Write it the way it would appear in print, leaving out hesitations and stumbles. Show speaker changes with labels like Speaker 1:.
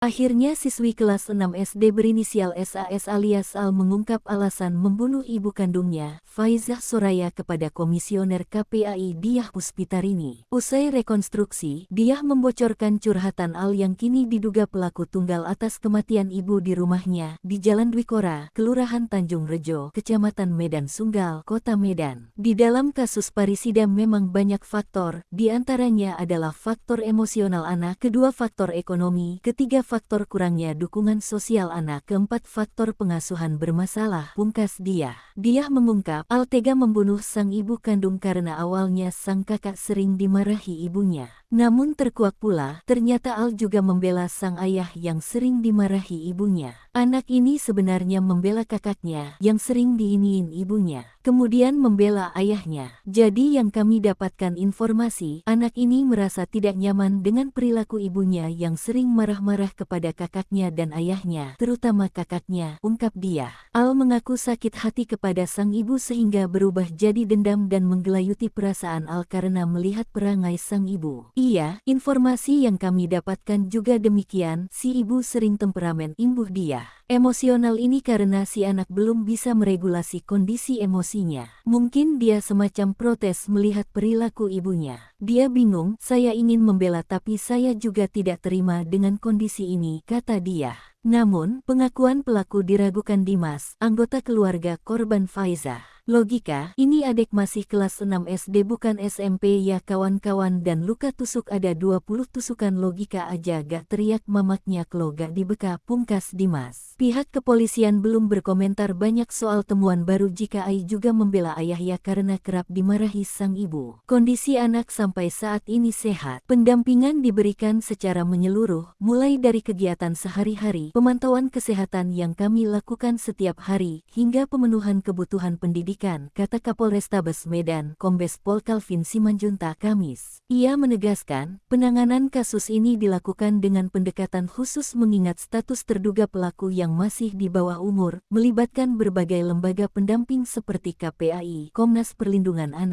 Speaker 1: Akhirnya siswi kelas 6 SD berinisial SAS alias Al mengungkap alasan membunuh ibu kandungnya, Faizah Soraya kepada Komisioner KPAI Diah Puspitarini. Usai rekonstruksi, Diah membocorkan curhatan Al yang kini diduga pelaku tunggal atas kematian ibu di rumahnya, di Jalan Dwikora, Kelurahan Tanjung Rejo, Kecamatan Medan Sunggal, Kota Medan. Di dalam kasus parisida memang banyak faktor, di antaranya adalah faktor emosional anak, kedua faktor ekonomi, ketiga faktor kurangnya dukungan sosial anak, keempat faktor pengasuhan bermasalah, pungkas Diah. Diah mengungkap, Al tega membunuh sang ibu kandung karena awalnya sang kakak sering dimarahi ibunya. Namun terkuak pula, ternyata Al juga membela sang ayah yang sering dimarahi ibunya. Anak ini sebenarnya membela kakaknya yang sering diiniin ibunya, kemudian membela ayahnya. Jadi yang kami dapatkan informasi, anak ini merasa tidak nyaman dengan perilaku ibunya yang sering marah-marah kepada kakaknya dan ayahnya, terutama kakaknya, ungkap Diah. Al mengaku sakit hati kepada sang ibu sehingga berubah jadi dendam dan menggelayuti perasaan Al karena melihat perangai sang ibu. Iya, informasi yang kami dapatkan juga demikian, si ibu sering temperamen, imbuh Diah. Emosional ini karena si anak belum bisa meregulasi kondisi emosinya. Mungkin dia semacam protes melihat perilaku ibunya. Dia bingung, saya ingin membela tapi saya juga tidak terima dengan kondisi ini, kata Diah. Namun, pengakuan pelaku diragukan Dimas, anggota keluarga korban Faizah. Logika, ini adik masih kelas 6 SD bukan SMP ya kawan-kawan, dan luka tusuk ada 20 tusukan, logika aja gak, teriak mamaknya klo gak dibeka, pungkas Dimas. Pihak kepolisian belum berkomentar banyak soal temuan baru jika Ai juga membela ayahnya karena kerap dimarahi sang ibu. Kondisi anak sampai saat ini sehat. Pendampingan diberikan secara menyeluruh, mulai dari kegiatan sehari-hari, pemantauan kesehatan yang kami lakukan setiap hari, hingga pemenuhan kebutuhan pendidikan, kata Kapolrestabes Medan, Kombes Pol Calvin Simanjuntak Kamis. Ia menegaskan, penanganan kasus ini dilakukan dengan pendekatan khusus mengingat status terduga pelaku yang masih di bawah umur, melibatkan berbagai lembaga pendamping seperti KPAI, Komnas Perlindungan Anak,